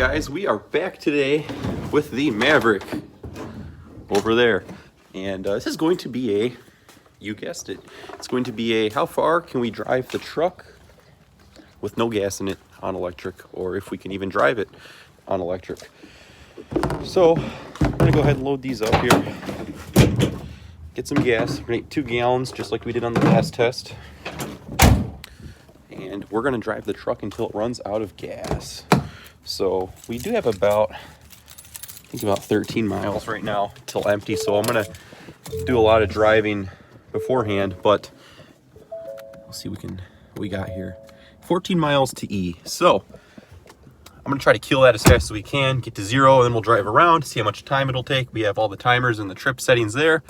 guys, we are back today with the Maverick over there, and this is going to be a, you guessed it, it's going to be a how far can we drive the truck with no gas in it on electric, or if we can even drive it on electric. So I'm gonna go ahead and load these up here, get some gas. We're gonna get 2 gallons just like we did on the last test, and we're gonna drive the truck until it runs out of gas. So we do have about, I think about 13 miles right now till empty. So I'm gonna do a lot of driving beforehand, but we'll see what we got here. 14 miles to E. So I'm gonna try to kill that as fast as we can, get to 0, and then we'll drive around, see how much time it'll take. We have all the timers and the trip settings there.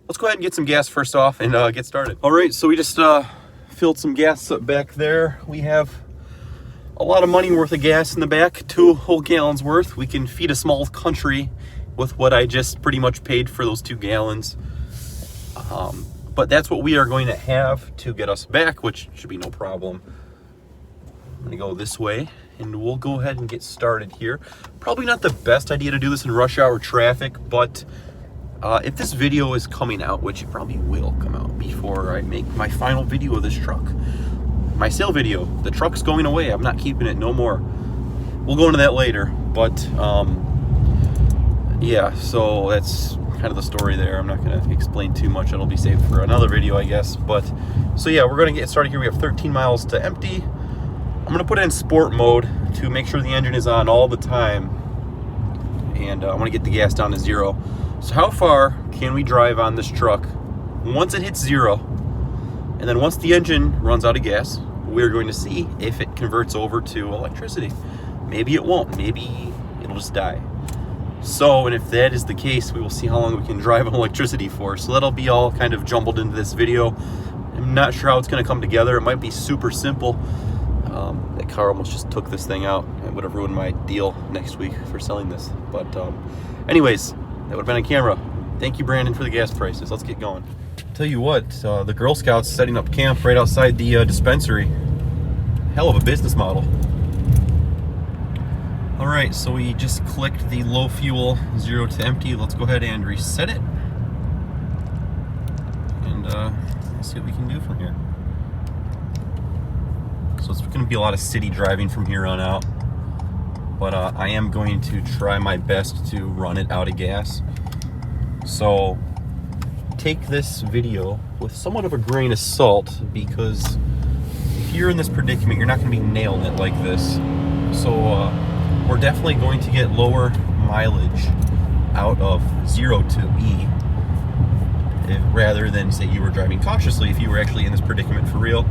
Let's go ahead and get some gas first off and get started. All right, so we just filled some gas up back there. We have a lot of money worth of gas in the back, 2 whole gallons worth. We can feed a small country with what I just pretty much paid for those 2 gallons. But that's what we are going to have to get us back, which should be no problem. I'm gonna go this way and we'll go ahead and get started here. Probably not the best idea to do this in rush hour traffic, but if this video is coming out, which it probably will come out before I make my final video of this truck, my sale video, the truck's going away. I'm not keeping it no more. We'll go into that later, but yeah, so that's kind of the story there. I'm not going to explain too much. It'll be saved for another video, I guess. But so yeah, we're going to get started here. We have 13 miles to empty. I'm going to put it in sport mode to make sure the engine is on all the time, and I want to get the gas down to 0. So how far can we drive on this truck once it hits 0? And then once the engine runs out of gas, we're going to see if it converts over to electricity. Maybe it won't. Maybe it'll just die. So, and if that is the case, we will see how long we can drive on electricity for. So that'll be all kind of jumbled into this video. I'm not sure how it's going to come together. It might be super simple. That car almost just took this thing out. It would have ruined my deal next week for selling this. But anyways, that would have been on camera. Thank you, Brandon, for the gas prices. Let's get going. Tell you what, the Girl Scouts setting up camp right outside the dispensary. Hell of a business model. All right, so we just clicked the low fuel 0 to empty. Let's go ahead and reset it, and let's see what we can do from here. So it's going to be a lot of city driving from here on out, but I am going to try my best to run it out of gas. So take this video with somewhat of a grain of salt, because if you're in this predicament, you're not going to be nailing it like this. So we're definitely going to get lower mileage out of 0 to E, rather than say you were driving cautiously. If you were actually in this predicament for real,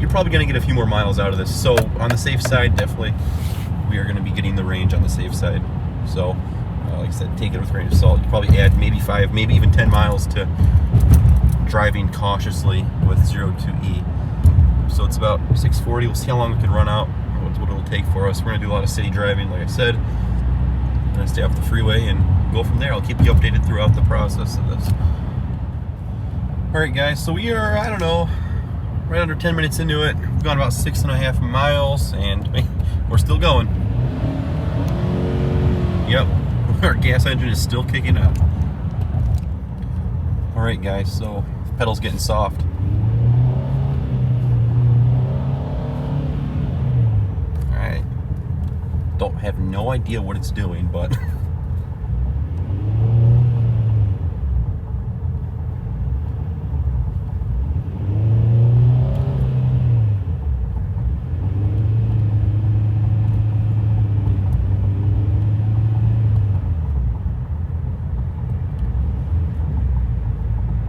you're probably going to get a few more miles out of this. So on the safe side, definitely we are going to be getting the range on the safe side. So like I said, take it with a grain of salt. You probably add maybe 5, maybe even 10 miles to driving cautiously with 0 to E. So it's about 640. We'll see how long we can run out, what it'll take for us. We're going to do a lot of city driving, like I said. I'm going to stay off the freeway and go from there. I'll keep you updated throughout the process of this. Alright guys, so we are, I don't know, right under 10 minutes into it. We've gone about 6.5 miles, and we're still going. Yep. Our gas engine is still kicking up. Alright guys, so the pedal's getting soft. Alright. Have no idea what it's doing, but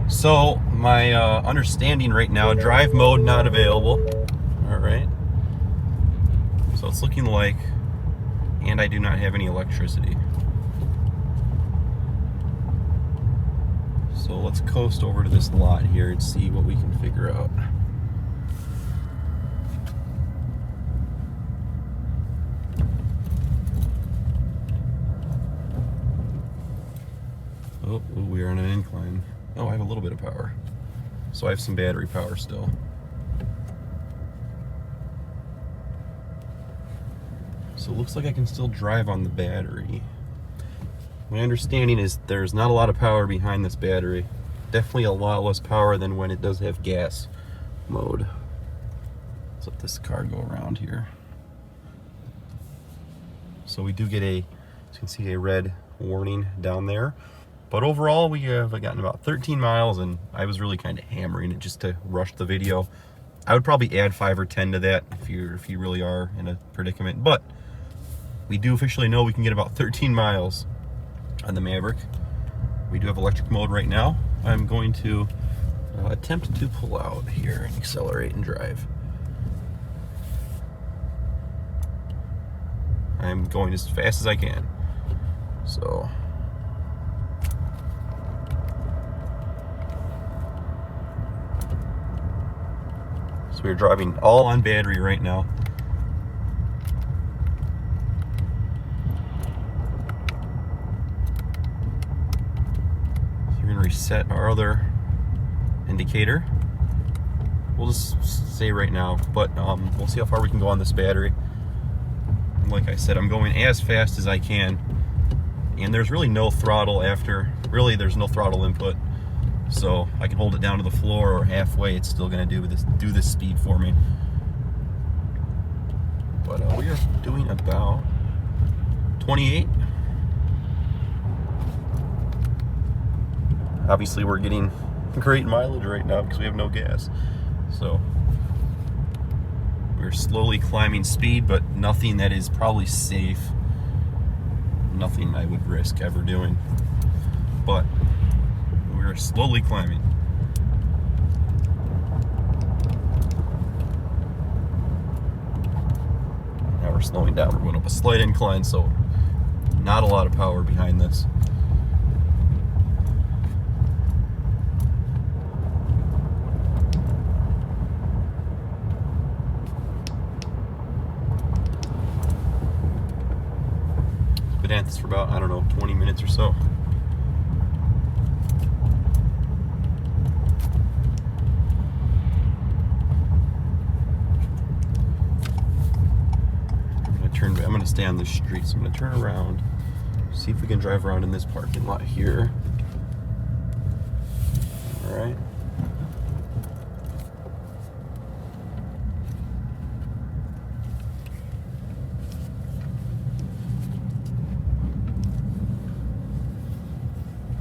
so my understanding right now, drive mode not available. All right. So it's looking like, and I do not have any electricity. So let's coast over to this lot here and see what we can figure out. Oh, we are on an incline. Oh, I have a little bit of power. So I have some battery power still. So it looks like I can still drive on the battery. My understanding is there's not a lot of power behind this battery. Definitely a lot less power than when it does have gas mode. Let's let this car go around here. So we do get as you can see, a red warning down there. But overall, we have gotten about 13 miles, and I was really kind of hammering it just to rush the video. I would probably add 5 or 10 to that if you really are in a predicament. But we do officially know we can get about 13 miles on the Maverick. We do have electric mode right now. I'm going to attempt to pull out here and accelerate and drive. I'm going as fast as I can. So we're driving all on battery right now. So we're gonna reset our other indicator. We'll just say right now, but we'll see how far we can go on this battery. Like I said, I'm going as fast as I can, and there's really no throttle after. Really, there's no throttle input, so I can hold it down to the floor or halfway. It's still going to do this speed for me. But we are doing about 28. Obviously, we're getting great mileage right now because we have no gas. So we're slowly climbing speed, but nothing that is probably safe. Nothing I would risk ever doing. But we're slowly climbing. Now we're slowing down. We're going up a slight incline, so not a lot of power behind this. Been at this for about, I don't know, 20 minutes or so. I'm going to stay on this street, so I'm going to turn around, see if we can drive around in this parking lot here. All right.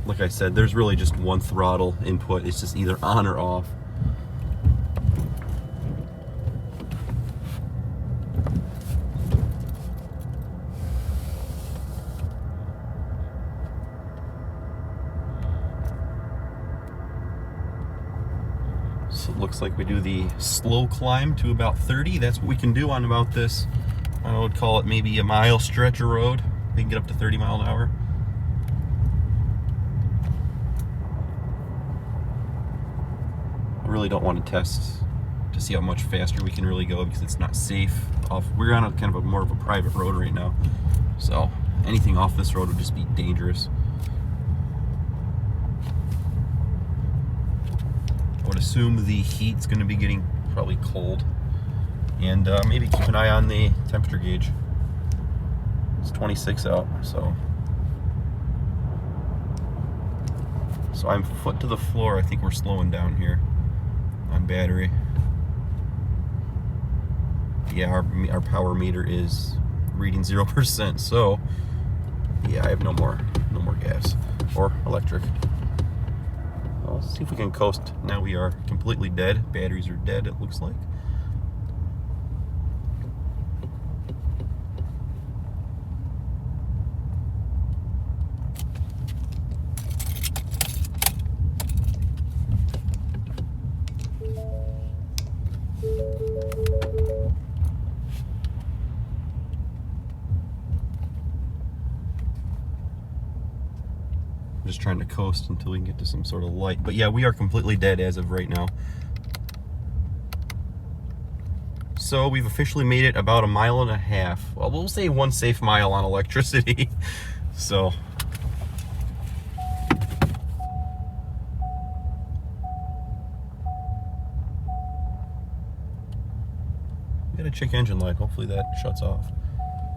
Like I said, there's really just one throttle input. It's just either on or off. So it looks like we do the slow climb to about 30. That's what we can do on about this, I would call it maybe a mile stretch of road. We can get up to 30 miles an hour. I really don't want to test to see how much faster we can really go because it's not safe. We're on a kind of a more of a private road right now, so anything off this road would just be dangerous. I would assume the heat's going to be getting probably cold, and maybe keep an eye on the temperature gauge. It's 26 out, so I'm foot to the floor. I think we're slowing down here on battery. Yeah, our power meter is reading 0%, so yeah, I have no more gas or electric. Let's see if we can coast. Now we are completely dead. Batteries are dead, it looks like. Just trying to coast until we can get to some sort of light. But yeah, we are completely dead as of right now. So we've officially made it about 1.5 miles. Well, we'll say 1 safe mile on electricity. So we got a check engine light. Hopefully that shuts off.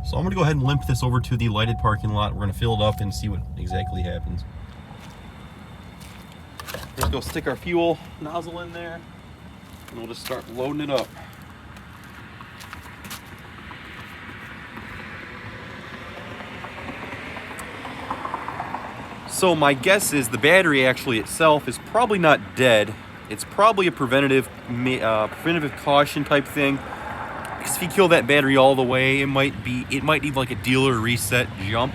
So I'm gonna go ahead and limp this over to the lighted parking lot. We're gonna fill it up and see what exactly happens. Let's go stick our fuel nozzle in there and we'll just start loading it up. So my guess is the battery actually itself is probably not dead. It's probably a preventative caution type thing. Because if you kill that battery all the way, it might need like a dealer reset jump.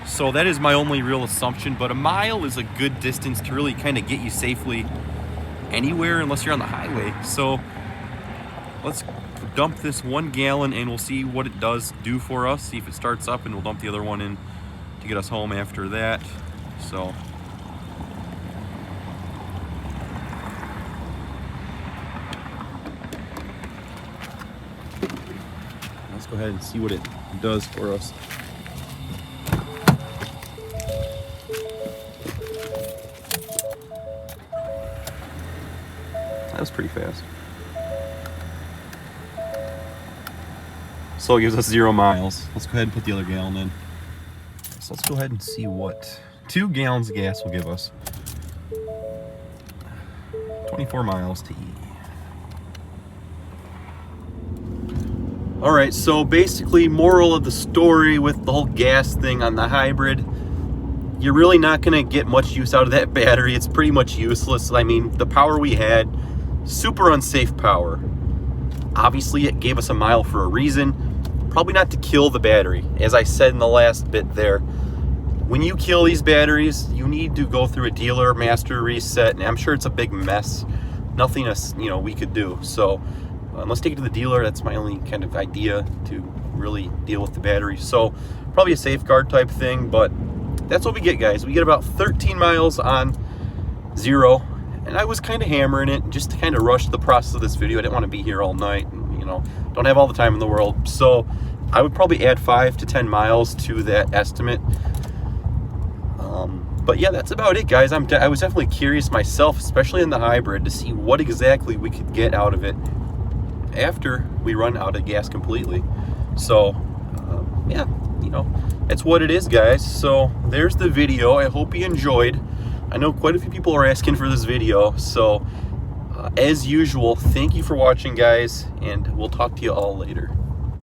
So that is my only real assumption, but a mile is a good distance to really kind of get you safely anywhere unless you're on the highway. So let's dump this 1 gallon and we'll see what it does do for us. See if it starts up, and we'll dump the other one in to get us home after that. So let's go ahead and see what it does for us. That was pretty fast. So it gives us 0 miles. Let's go ahead and put the other gallon in. So let's go ahead and see what 2 gallons of gas will give us. 24 miles to E. All right, so basically, moral of the story with the whole gas thing on the hybrid, you're really not gonna get much use out of that battery. It's pretty much useless. I mean, the power we had, super unsafe power. Obviously, it gave us a mile for a reason. Probably not to kill the battery. As I said in the last bit there, when you kill these batteries, you need to go through a dealer master reset, and I'm sure it's a big mess. Nothing we could do. So let's take it to the dealer. That's my only kind of idea to really deal with the battery. So probably a safeguard type thing, but that's what we get, guys. We get about 13 miles on 0, and I was kind of hammering it just to kind of rush the process of this video. I didn't want to be here all night, and, don't have all the time in the world. So I would probably add 5 to 10 miles to that estimate. But yeah, that's about it, guys. I was definitely curious myself, especially in the hybrid, to see what exactly we could get out of it after we run out of gas completely. So yeah, that's what it is, guys. So there's the video. I hope you enjoyed. I know quite a few people are asking for this video, so as usual, thank you for watching, guys, and we'll talk to you all later.